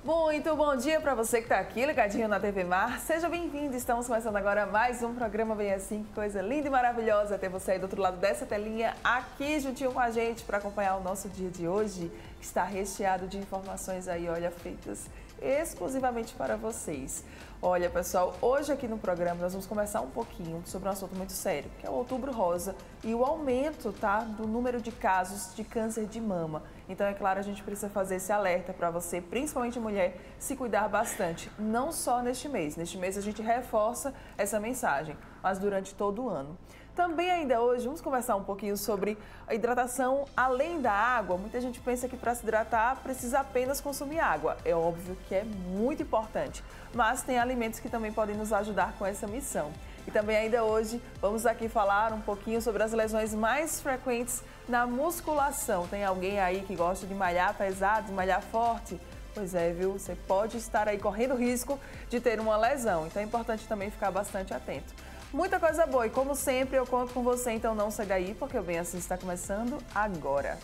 Muito bom dia para você que está aqui ligadinho na TV Mar. Seja bem-vindo. Estamos começando agora mais um programa Bem Assim. Que coisa linda e maravilhosa ter você aí do outro lado dessa telinha, aqui juntinho com a gente para acompanhar o nosso dia de hoje, que está recheado de informações aí, olha, feitas exclusivamente para vocês. Olha, pessoal, hoje aqui no programa nós vamos conversar um pouquinho sobre um assunto muito sério, que é o Outubro Rosa e o aumento, tá, do número de casos de câncer de mama. Então, é claro, a gente precisa fazer esse alerta para você, principalmente mulher, se cuidar bastante, não só neste mês. Neste mês a gente reforça essa mensagem, mas durante todo o ano. Também ainda hoje vamos conversar um pouquinho sobre a hidratação além da água. Muita gente pensa que para se hidratar precisa apenas consumir água. É óbvio que é muito importante, mas tem alimentos que também podem nos ajudar com essa missão. E também ainda hoje vamos aqui falar um pouquinho sobre as lesões mais frequentes na musculação. Tem alguém aí que gosta de malhar pesado, de malhar forte? Pois é, viu? Você pode estar aí correndo risco de ter uma lesão. Então é importante também ficar bastante atento. Muita coisa boa e, como sempre, eu conto com você, então não sai daí, porque o Bem Assim está começando agora.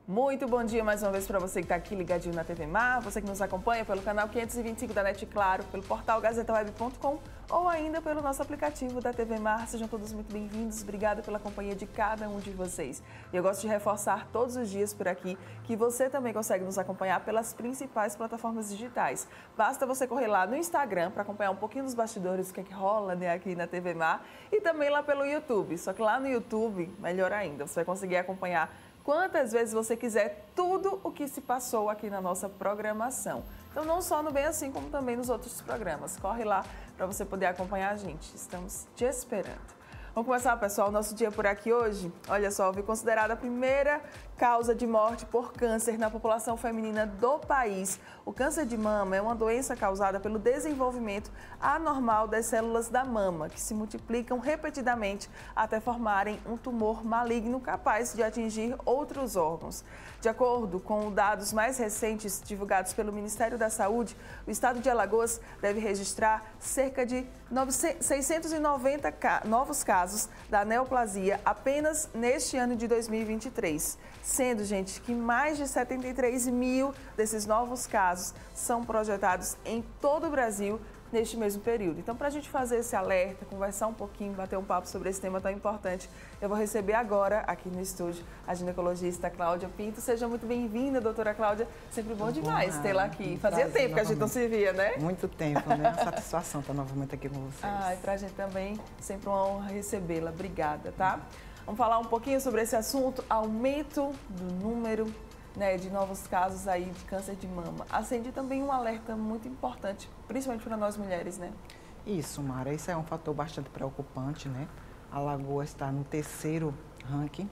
Muito bom dia mais uma vez para você que está aqui ligadinho na TV Mar, você que nos acompanha pelo canal 525 da NET Claro, pelo portal gazetaweb.com ou ainda pelo nosso aplicativo da TV Mar. Sejam todos muito bem-vindos, obrigada pela companhia de cada um de vocês. E eu gosto de reforçar todos os dias por aqui que você também consegue nos acompanhar pelas principais plataformas digitais. Basta você correr lá no Instagram para acompanhar um pouquinho dos bastidores, o que é que rola, né, aqui na TV Mar, e também lá pelo YouTube. Só que lá no YouTube, melhor ainda, você vai conseguir acompanhar quantas vezes você quiser tudo o que se passou aqui na nossa programação. Então, não só no Bem Assim, como também nos outros programas. Corre lá para você poder acompanhar a gente. Estamos te esperando. Vamos começar, pessoal, o nosso dia por aqui hoje. Olha só, foi considerada a primeira causa de morte por câncer na população feminina do país. O câncer de mama é uma doença causada pelo desenvolvimento anormal das células da mama, que se multiplicam repetidamente até formarem um tumor maligno capaz de atingir outros órgãos. De acordo com dados mais recentes divulgados pelo Ministério da Saúde, o estado de Alagoas deve registrar cerca de 690 novos casos da neoplasia apenas neste ano de 2023. Sendo, gente, que mais de 73 mil desses novos casos são projetados em todo o Brasil neste mesmo período. Então, para a gente fazer esse alerta, conversar um pouquinho, bater um papo sobre esse tema tão importante, eu vou receber agora, aqui no estúdio, a ginecologista Cláudia Pinto. Seja muito bem-vinda, doutora Cláudia. Sempre bom demais tê-la aqui. Fazia tempo que a gente não se via, né? Muito tempo, né? Satisfação estar novamente aqui com vocês. Ai, pra gente também, sempre uma honra recebê-la. Obrigada, tá? Vamos falar um pouquinho sobre esse assunto, aumento do número, né, de novos casos aí de câncer de mama. Acende também um alerta muito importante, principalmente para nós mulheres, né? Isso, Mara, isso é um fator bastante preocupante, né? A Alagoas está no terceiro ranking,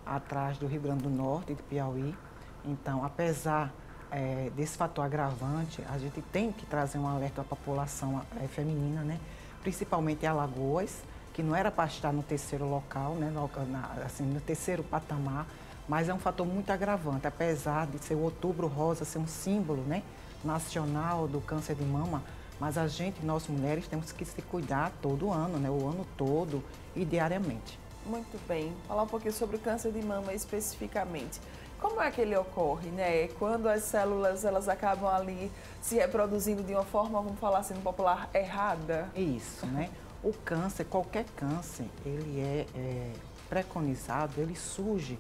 atrás do Rio Grande do Norte e do Piauí. Então, apesar desse fator agravante, a gente tem que trazer um alerta à população feminina, né? Principalmente em Alagoas, que não era para estar no terceiro local, né? Assim, no terceiro patamar, mas é um fator muito agravante, apesar de ser o Outubro Rosa, ser um símbolo, né, nacional do câncer de mama, mas a gente, nós mulheres, temos que se cuidar todo ano, né, o ano todo e diariamente. Muito bem. Falar um pouquinho sobre o câncer de mama especificamente. Como é que ele ocorre, né? Quando as células, elas acabam ali se reproduzindo de uma forma, vamos falar assim, no popular, errada? Isso, né? O câncer, qualquer câncer, ele é preconizado, ele surge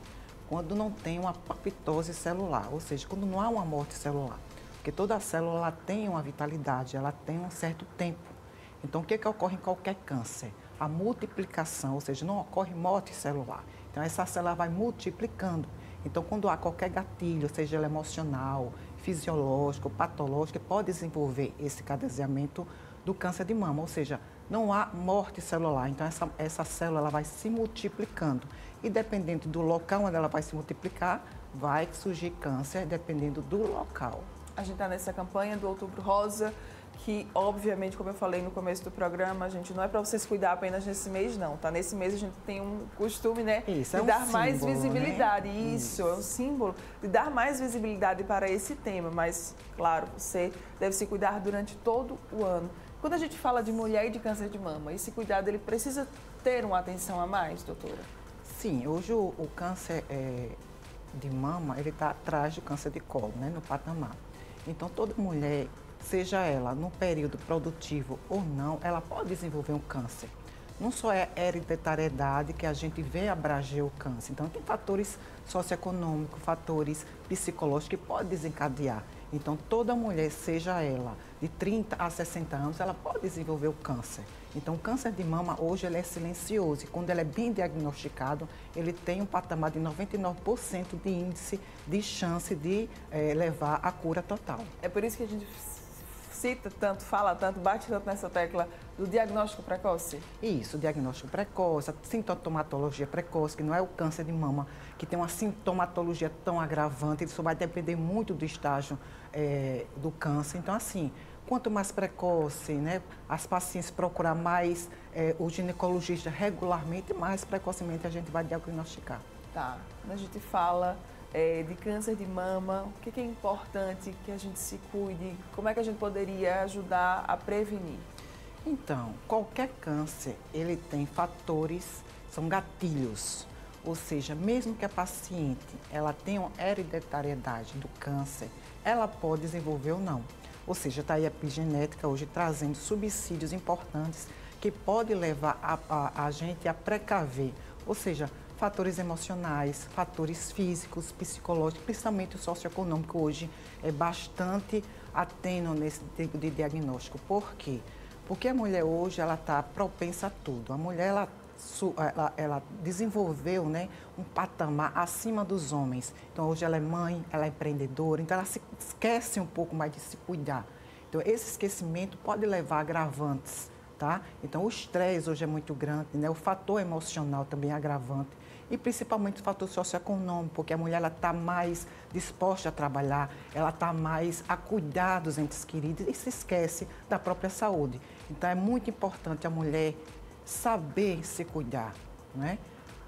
quando não tem uma apoptose celular, ou seja, quando não há uma morte celular. Porque toda célula ela tem uma vitalidade, ela tem um certo tempo. Então, o que ocorre em qualquer câncer? A multiplicação, ou seja, não ocorre morte celular. Então, essa célula vai multiplicando. Então, quando há qualquer gatilho, seja ele emocional, fisiológico, patológico, pode desenvolver esse cadenciamento do câncer de mama, ou seja, não há morte celular. Então, essa célula ela vai se multiplicando. E dependendo do local onde ela vai se multiplicar, vai surgir câncer, dependendo do local. A gente está nessa campanha do Outubro Rosa, que, obviamente, como eu falei no começo do programa, gente, não é para vocês cuidar apenas nesse mês, não, tá? Nesse mês a gente tem um costume, né, Isso, de dar símbolo, mais visibilidade. Né? Isso, é um símbolo de dar mais visibilidade para esse tema, mas, claro, você deve se cuidar durante todo o ano. Quando a gente fala de mulher e de câncer de mama, esse cuidado, ele precisa ter uma atenção a mais, doutora? Sim, hoje o câncer de mama, ele está atrás do câncer de colo, né, no patamar. Então, toda mulher, seja ela no período produtivo ou não, ela pode desenvolver um câncer. Não só é a hereditariedade que a gente vê abranger o câncer. Então, tem fatores socioeconômicos, fatores psicológicos que podem desencadear. Então, toda mulher, seja ela de 30 a 60 anos, ela pode desenvolver o câncer. Então, o câncer de mama, hoje, ele é silencioso. E quando ele é bem diagnosticado, ele tem um patamar de 99% de índice de chance de levar à cura total. É por isso que a gente cita tanto, fala tanto, bate tanto nessa tecla do diagnóstico precoce? Isso, diagnóstico precoce, a sintomatologia precoce, que não é o câncer de mama, que tem uma sintomatologia tão agravante, isso vai depender muito do estágio do câncer. Então, assim, quanto mais precoce, né, as pacientes procurar mais o ginecologista regularmente, mais precocemente a gente vai diagnosticar. Tá, quando a gente fala de câncer de mama, o que é importante que a gente se cuide? Como é que a gente poderia ajudar a prevenir? Então, qualquer câncer, ele tem fatores, são gatilhos. Ou seja, mesmo que a paciente ela tenha uma hereditariedade do câncer, ela pode desenvolver ou não. Ou seja, está aí a epigenética hoje trazendo subsídios importantes que pode levar a gente a precaver. Ou seja, fatores emocionais, fatores físicos, psicológicos, principalmente o socioeconômico hoje é bastante atento nesse tipo de diagnóstico. Por quê? Porque a mulher hoje ela está propensa a tudo. A mulher ela desenvolveu, né, um patamar acima dos homens. Então hoje ela é mãe, ela é empreendedora, então ela se esquece um pouco mais de se cuidar. Então esse esquecimento pode levar a agravantes, tá? Então o estresse hoje é muito grande, né? O fator emocional também é agravante. E principalmente o fator socioeconômico, porque a mulher está mais disposta a trabalhar, ela está mais a cuidar dos entes queridos e se esquece da própria saúde. Então é muito importante a mulher saber se cuidar, né?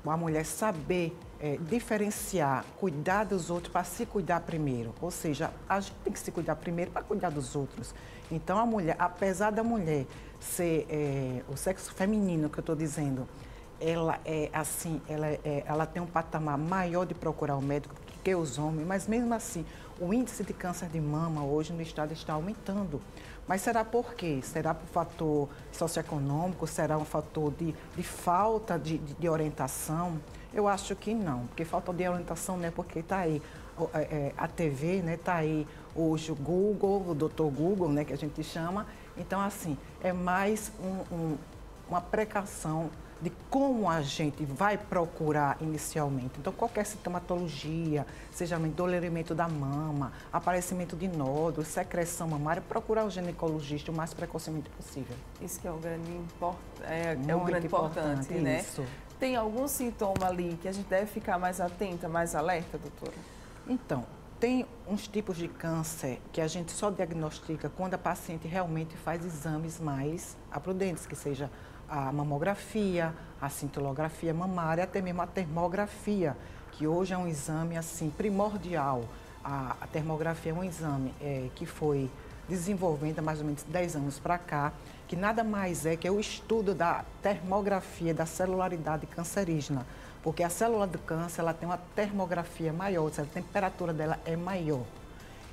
A mulher saber diferenciar, cuidar dos outros para se cuidar primeiro. Ou seja, a gente tem que se cuidar primeiro para cuidar dos outros. Então a mulher, apesar da mulher ser o sexo feminino que eu estou dizendo, ela é assim, ela tem um patamar maior de procurar o médico que os homens, mas mesmo assim, o índice de câncer de mama hoje no estado está aumentando. Mas será por quê? Será por fator socioeconômico? Será um fator de falta de orientação? Eu acho que não, porque falta de orientação não é porque está aí a TV, né? Está aí hoje o Google, o Dr. Google, né? Que a gente chama. Então, assim, é mais uma precaução de como a gente vai procurar inicialmente. Então, qualquer sintomatologia, seja endolecimento da mama, aparecimento de nódulos, secreção mamária, procurar o ginecologista o mais precocemente possível. Isso que é o grande importante, né? Isso. Tem algum sintoma ali que a gente deve ficar mais atenta, mais alerta, doutora? Então, tem uns tipos de câncer que a gente só diagnostica quando a paciente realmente faz exames mais aprudentes, que seja a mamografia, a cintilografia mamária, até mesmo a termografia, que hoje é um exame assim primordial. A termografia é um exame que foi desenvolvendo há mais ou menos 10 anos para cá, que nada mais é que o estudo da termografia, da celularidade cancerígena, porque a célula do câncer ela tem uma termografia maior, ou seja, a temperatura dela é maior.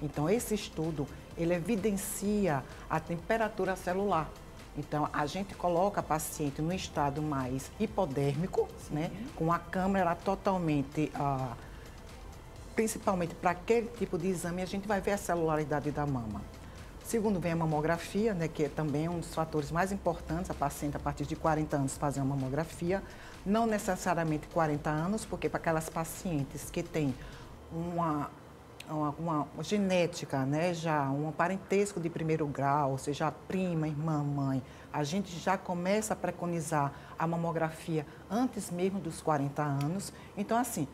Então, esse estudo, ele evidencia a temperatura celular. Então, a gente coloca a paciente no estado mais hipodérmico, né, com a câmera totalmente, principalmente para aquele tipo de exame, a gente vai ver a celularidade da mama. Segundo, vem a mamografia, né, que é também um dos fatores mais importantes, a paciente a partir de 40 anos fazer uma mamografia, não necessariamente 40 anos, porque para aquelas pacientes que têm uma genética, né, já um parentesco de primeiro grau, ou seja, a prima, irmã, mãe, a gente já começa a preconizar a mamografia antes mesmo dos 40 anos. Então, assim,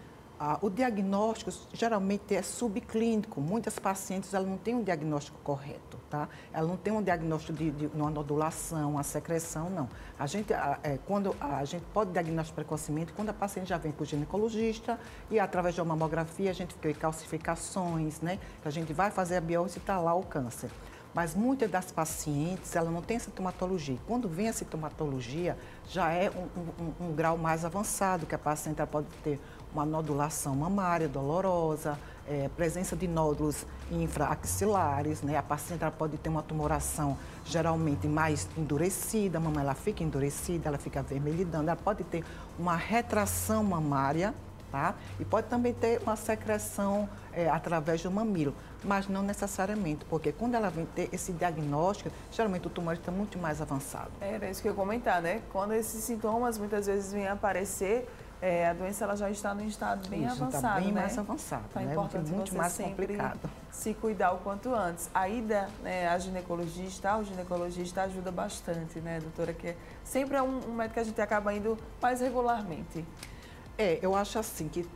O diagnóstico geralmente é subclínico. Muitas pacientes elas não têm um diagnóstico correto, tá? Ela não tem um diagnóstico de uma nodulação, uma secreção, não. Quando a gente pode diagnosticar precocemente quando a paciente já vem para o ginecologista e através de uma mamografia a gente vê calcificações, né? Que a gente vai fazer a biópsia e está lá o câncer. Mas muitas das pacientes, ela não tem sintomatologia. Quando vem a sintomatologia, já é um grau mais avançado, que a paciente ela pode ter uma nodulação mamária dolorosa, presença de nódulos infraaxilares, né? A paciente ela pode ter uma tumoração geralmente mais endurecida, a mama ela fica endurecida, ela fica avermelhidando, ela pode ter uma retração mamária, tá? E pode também ter uma secreção através do mamilo, mas não necessariamente, porque quando ela vem ter esse diagnóstico, geralmente o tumor está muito mais avançado. Era isso que eu ia comentar, né? Quando esses sintomas muitas vezes vêm aparecer, a doença ela já está num estado bem avançado, está bem né? mais avançado, Então, é né? importante Muito você mais sempre complicado. se cuidar o quanto antes. A ida, né, o ginecologista ajuda bastante, né, doutora? Que sempre é um médico que a gente acaba indo mais regularmente. Eu acho assim que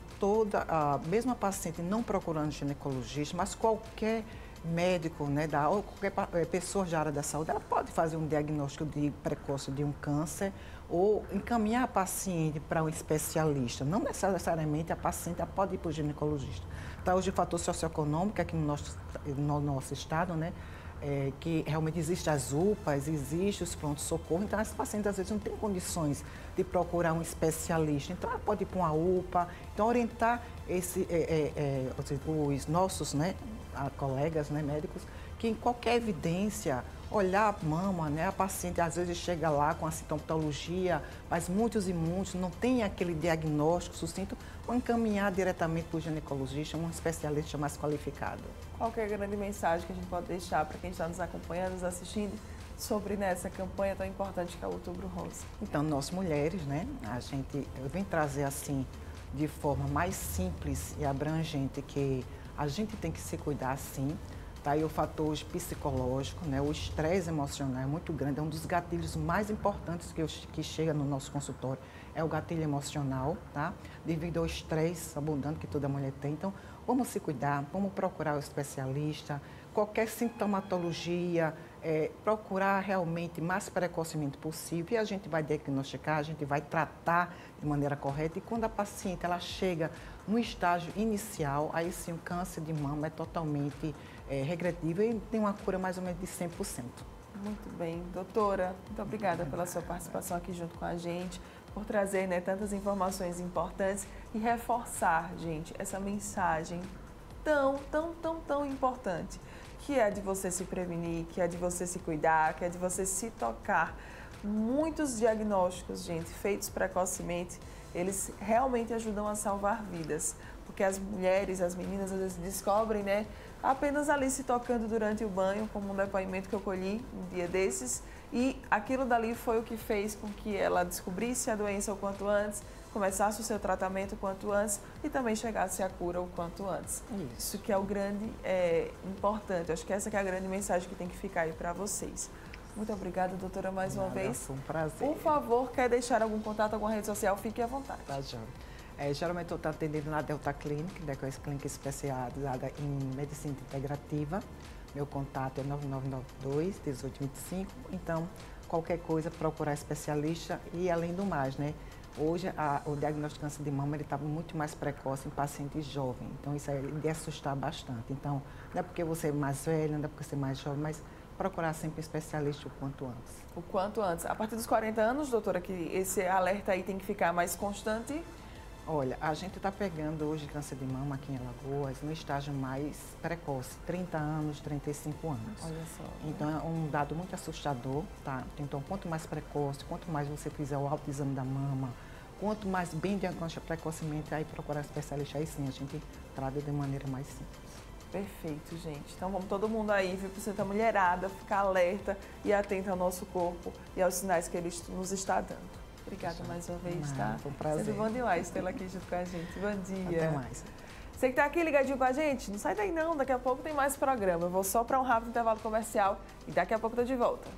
mesmo a paciente não procurando ginecologista, mas qualquer médico, né, ou qualquer pessoa da área da saúde, ela pode fazer um diagnóstico precoce de um câncer ou encaminhar a paciente para um especialista. Não necessariamente a paciente pode ir para o ginecologista. Tá, hoje o fator socioeconômico aqui no nosso estado, né, que realmente existem as UPAs, existem os prontos-socorro, então as pacientes às vezes não têm condições de procurar um especialista, então ela pode ir para uma UPA, então orientar os nossos, né, colegas, né, médicos, que em qualquer evidência, olhar a mama, né, a paciente às vezes chega lá com a sintomatologia, mas muitos não têm aquele diagnóstico sucinto, vão encaminhar diretamente para o ginecologista, um especialista mais qualificado. Qual que é a grande mensagem que a gente pode deixar para quem está nos acompanhando, nos assistindo, sobre essa campanha tão importante que é o Outubro Rosa? Então, nós mulheres, né, eu vim trazer assim, de forma mais simples e abrangente, que a gente tem que se cuidar sim, tá? E o fator psicológico, né, o estresse emocional é muito grande, é um dos gatilhos mais importantes que chega no nosso consultório, é o gatilho emocional, tá? Devido ao estresse abundante que toda mulher tem. Então, vamos se cuidar, vamos procurar o especialista, qualquer sintomatologia, procurar realmente mais precocemente possível e a gente vai diagnosticar, a gente vai tratar de maneira correta e quando a paciente ela chega no estágio inicial, aí sim o câncer de mama é totalmente regredivo e tem uma cura mais ou menos de 100%. Muito bem, doutora, muito obrigada pela sua participação aqui junto com a gente, por trazer, né, tantas informações importantes e reforçar, gente, essa mensagem tão importante, que é de você se prevenir, que é de você se cuidar, que é de você se tocar. Muitos diagnósticos, gente, feitos precocemente, eles realmente ajudam a salvar vidas, porque as mulheres, as meninas, às vezes descobrem, né, apenas ali se tocando durante o banho, como um depoimento que eu colhi um dia desses, e aquilo dali foi o que fez com que ela descobrisse a doença o quanto antes, começasse o seu tratamento o quanto antes e também chegasse à cura o quanto antes. Isso que é o grande importante. Acho que essa que é a grande mensagem que tem que ficar aí para vocês. Muito obrigada, doutora, mais uma vez. Foi um prazer. Por favor, quer deixar algum contato, alguma rede social? Fique à vontade. Tá, João. Geralmente eu estou atendendo na Delta Clinic, né, que é uma clínica especializada em medicina integrativa. Meu contato é 9992-1825. Então, qualquer coisa, procurar especialista e, além do mais, né? Hoje, o diagnóstico de câncer de mama está muito mais precoce em pacientes jovens. Então, isso é de assustar bastante. Então, não é porque você é mais velho, não é porque você é mais jovem, mas procurar sempre especialista o quanto antes. O quanto antes. A partir dos 40 anos, doutora, que esse alerta aí tem que ficar mais constante? Olha, a gente está pegando hoje câncer de mama aqui em Alagoas no estágio mais precoce, 30 anos, 35 anos. Olha só. Então, é um dado muito assustador, tá? Então, quanto mais precoce, quanto mais você fizer o autoexame da mama, quanto mais bem diagnosticado precocemente, aí procurar especialista, aí sim, a gente trata de maneira mais simples. Perfeito, gente. Então, vamos todo mundo aí, viu, para a mulherada, ficar alerta e atenta ao nosso corpo e aos sinais que ele nos está dando. Obrigada mais uma vez, tá? Foi um prazer. Sempre bom demais tê-la aqui junto com a gente. Bom dia. Até mais. Você que está aqui ligadinho com a gente, não sai daí não, daqui a pouco tem mais programa. Eu vou só para um rápido intervalo comercial e daqui a pouco estou de volta.